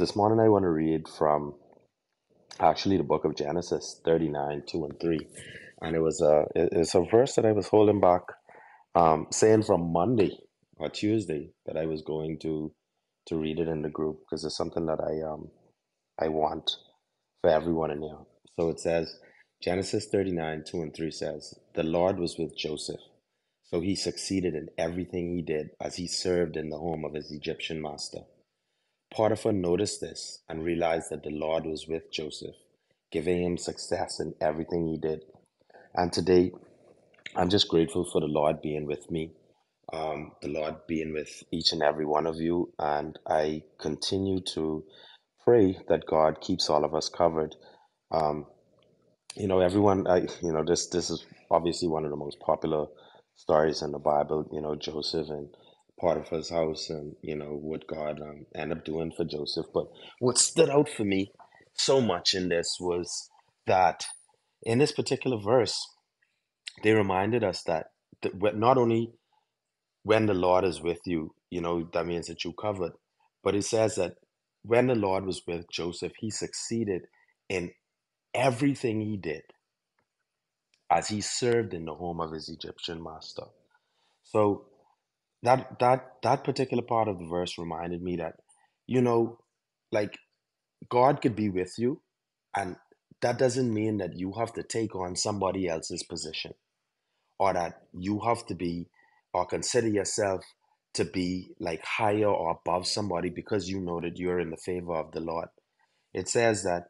This morning I want to read from actually the book of Genesis 39, 2 and 3. And it's a verse that I was holding back, saying from Monday or Tuesday that I was going to read it in the group because it's something that I want for everyone in here. So it says, Genesis 39, 2 and 3 says, "The Lord was with Joseph, so he succeeded in everything he did as he served in the home of his Egyptian master. Potiphar noticed this and realized that the Lord was with Joseph, giving him success in everything he did. And today, I'm just grateful for the Lord being with me, the Lord being with each and every one of you. And I continue to pray that God keeps all of us covered. Um, everyone, this is obviously one of the most popular stories in the Bible, Joseph and Potiphar's house and, what God ended up doing for Joseph. But what stood out for me so much in this was that in this particular verse, they reminded us that not only when the Lord is with you, that means that you covered, but it says that when the Lord was with Joseph, he succeeded in everything he did as he served in the home of his Egyptian master. So that particular part of the verse reminded me that, you know, like God could be with you, and that doesn't mean that you have to take on somebody else's position or that you have to be or consider yourself to be like higher or above somebody because you know that you're in the favor of the Lord. It says that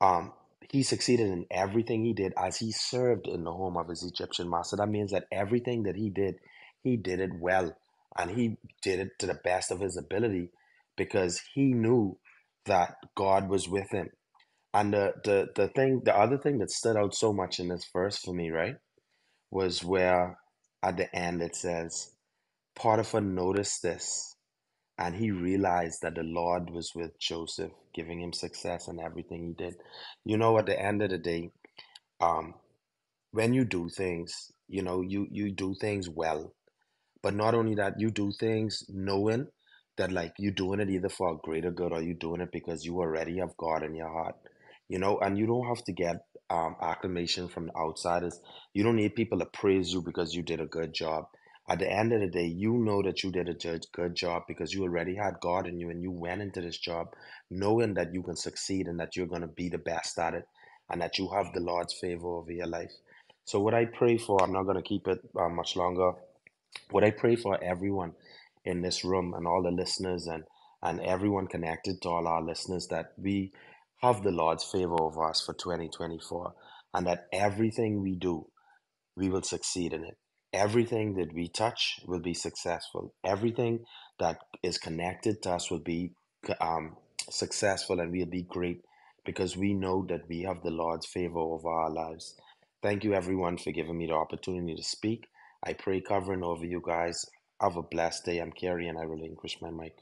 um, he succeeded in everything he did as he served in the home of his Egyptian master. That means that everything that he did it well, and he did it to the best of his ability because he knew that God was with him. And the other thing that stood out so much in this verse for me, right, was where at the end it says, Potiphar noticed this and he realized that the Lord was with Joseph, giving him success in everything he did. At the end of the day, um, when you do things, you do things well. But not only that, you do things knowing that like you're doing it either for a greater good or you're doing it because you already have God in your heart. And you don't have to get acclamation from the outsiders. You don't need people to praise you because you did a good job. At the end of the day, you know that you did a good job because you already had God in you and you went into this job knowing that you can succeed and that you're going to be the best at it and that you have the Lord's favor over your life. So, what I pray for, I'm not going to keep it much longer. What I pray for everyone in this room and all the listeners and everyone connected to all our listeners that we have the Lord's favor over us for 2024 and that everything we do, we will succeed in it. Everything that we touch will be successful. Everything that is connected to us will be um, successful and we'll be great because we know that we have the Lord's favor over our lives. Thank you, everyone, for giving me the opportunity to speak. I pray covering over you guys. Have a blessed day. I'm Kerry and I relinquish my mic.